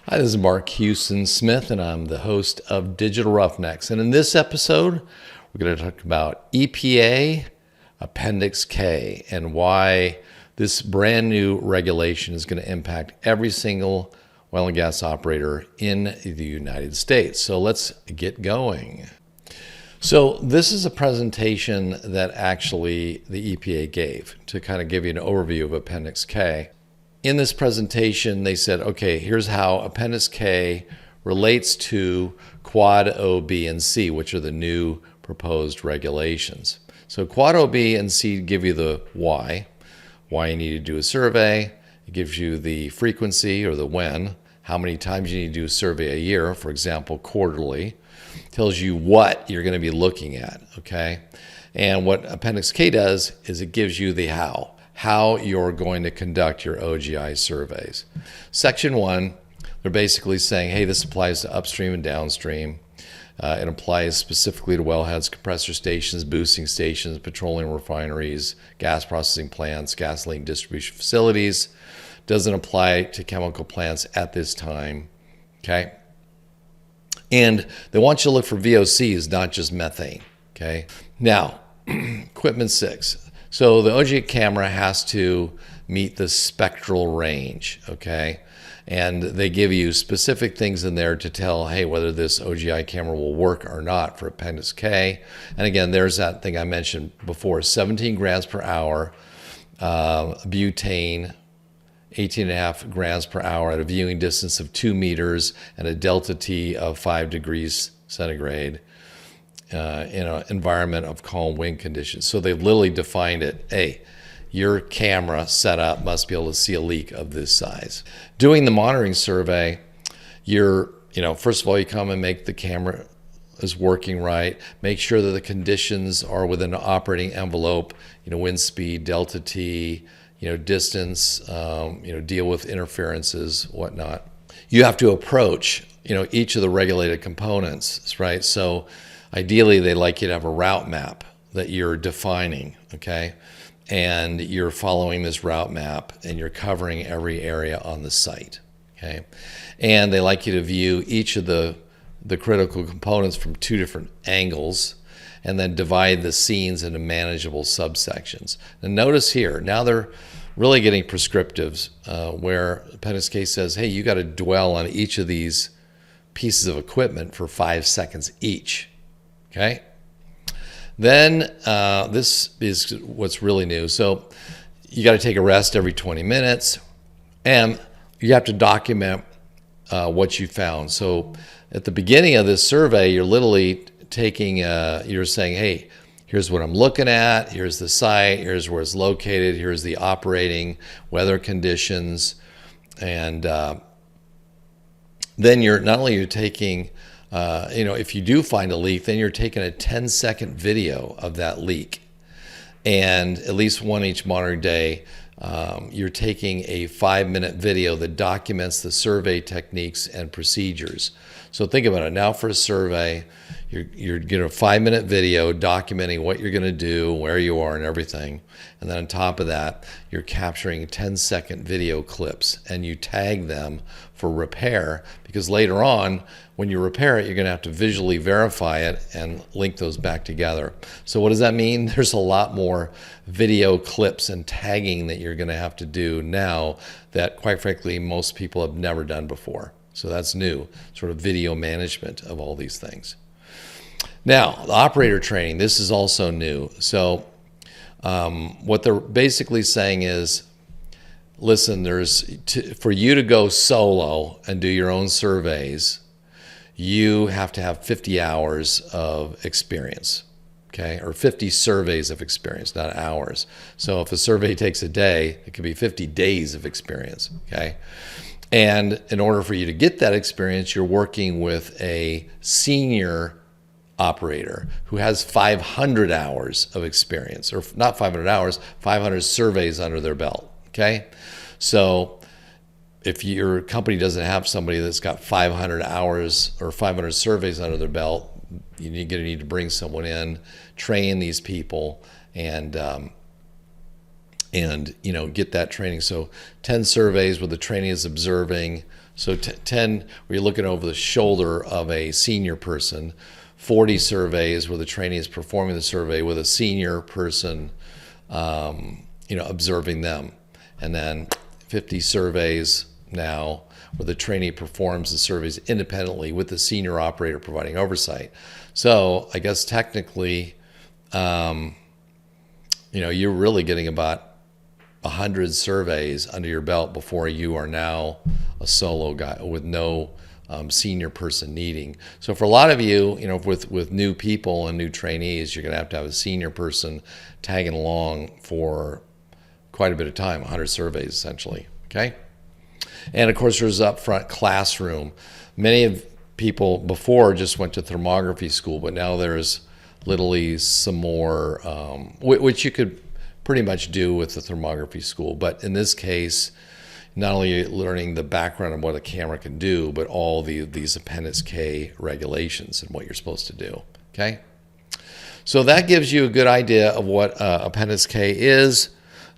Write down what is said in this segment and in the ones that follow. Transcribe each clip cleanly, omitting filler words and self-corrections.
Hi, this is Mark Houston Smith, and I'm the host of Digital Roughnecks. And in this episode, we're going to talk about EPA Appendix K and why this brand new regulation is going to impact every single oil and gas operator in the United States. So let's get going. So this is a presentation that actually the EPA gave to kind of give you an overview of Appendix K. In this presentation, they said, okay, here's how Appendix K relates to Quad O, B, and C, which are the new proposed regulations. So Quad O, B, and C give you the why you need to do a survey. It gives you the frequency or the when, how many times you need to do a survey a year, for example, quarterly. Tells you what you're going to be looking at, okay? And what Appendix K does is it gives you the how you're going to conduct your OGI surveys. Section 1, they're basically saying, hey, this applies to upstream and downstream. It applies specifically to wellheads, compressor stations, boosting stations, petroleum refineries, gas processing plants, gasoline distribution facilities. Doesn't apply to chemical plants at this time, okay? And they want you to look for VOCs, not just methane, okay? Now, equipment 6. So the OGI camera has to meet the spectral range, okay? And they give you specific things in there to tell, hey, whether this OGI camera will work or not for Appendix K. And again, there's that thing I mentioned before, 17 grams per hour, butane, 18.5 grams per hour at a viewing distance of 2 meters and a delta T of 5 degrees centigrade. In an environment of calm wind conditions. So they've literally defined it. Hey, your camera setup must be able to see a leak of this size. Doing the monitoring survey, first of all, you come and make the camera is working right. Make sure that the conditions are within an operating envelope, wind speed, delta T, distance, deal with interferences, whatnot. You have to approach, each of the regulated components, right? So ideally, they like you to have a route map that you're defining, okay? And you're following this route map and you're covering every area on the site, okay? And they like you to view each of the critical components from 2 different angles and then divide the scenes into manageable subsections. And notice here, now they're really getting prescriptives where Appendix K says, hey, you got to dwell on each of these pieces of equipment for 5 seconds each. Okay, then this is what's really new. So you got to take a rest every 20 minutes and you have to document what you found. So at the beginning of this survey, you're literally taking, you're saying, hey, here's what I'm looking at, here's the site, here's where it's located, here's the operating weather conditions. And then you're taking if you do find a leak, then you're taking a 10-second video of that leak. And at least one each monitoring day, you're taking a 5-minute video that documents the survey techniques and procedures. So think about it. Now for a survey, you're getting a 5-minute video documenting what you're going to do, where you are, and everything. And then on top of that, you're capturing 10-second video clips and you tag them for repair, because later on, when you repair it, you're going to have to visually verify it and link those back together. So what does that mean? There's a lot more video clips and tagging that you're going to have to do now that, quite frankly, most people have never done before. So that's new, sort of video management of all these things. Now, the operator training, this is also new. So what they're basically saying is, listen, for you to go solo and do your own surveys, you have to have 50 hours of experience, okay? Or 50 surveys of experience, not hours. So if a survey takes a day, it could be 50 days of experience, okay? And in order for you to get that experience, you're working with a senior operator who has 500 hours of experience, or not 500 hours, 500 surveys under their belt, okay? So if your company doesn't have somebody that's got 500 hours or 500 surveys under their belt, you're going to need to bring someone in, train these people, and get that training. So 10 surveys where the trainee is observing So 10, where you're looking over the shoulder of a senior person, 40 surveys where the trainee is performing the survey with a senior person, observing them. And then 50 surveys now where the trainee performs the surveys independently with the senior operator providing oversight. So I guess technically, you're really getting about 100 surveys under your belt before you are now a solo guy with no senior person needing. So for a lot of you, with new people and new trainees, you're going to have a senior person tagging along for quite a bit of time, 100 surveys essentially, okay? And of course, there's upfront classroom. Many of people before just went to thermography school, but now there's literally some more, which you could pretty much do with the thermography school. But in this case, not only are you learning the background of what a camera can do, but all these Appendix K regulations and what you're supposed to do, okay? So that gives you a good idea of what Appendix K is.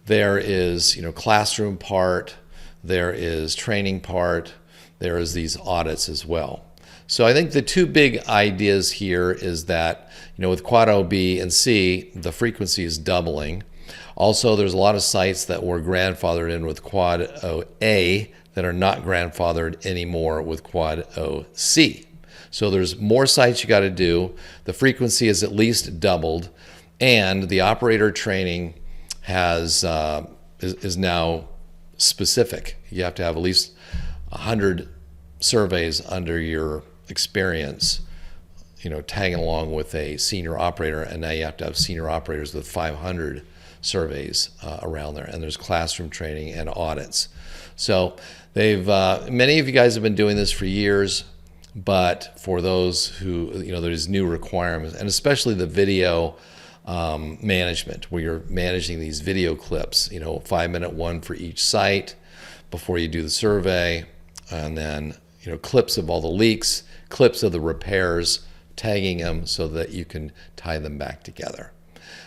There is, classroom part, there is training part, there is these audits as well. So I think the two big ideas here is that, with Quad O, B, and C, the frequency is doubling. Also, there's a lot of sites that were grandfathered in with Quad O A that are not grandfathered anymore with Quad O C. So there's more sites you got to do. The frequency is at least doubled, and the operator training is now specific. You have to have at least 100 surveys under your experience, tagging along with a senior operator, and now you have to have senior operators with 500 surveys around there, and there's classroom training and audits. So many of you guys have been doing this for years, but for those who, there's new requirements, and especially the video management, where you're managing these video clips, 5-minute one for each site before you do the survey, and then clips of all the leaks, clips of the repairs, tagging them so that you can tie them back together.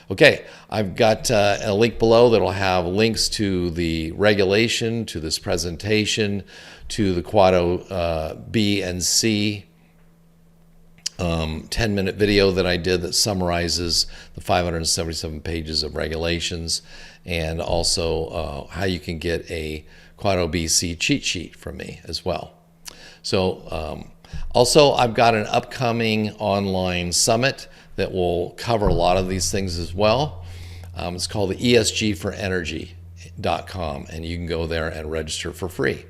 Okay, I've got a link below that'll have links to the regulation, to this presentation, to the Quad O B and C 10-minute video that I did that summarizes the 577 pages of regulations, and also how you can get a Quad O B C cheat sheet from me as well. So also, I've got an upcoming online summit that will cover a lot of these things as well. It's called the ESGforenergy.com, and you can go there and register for free.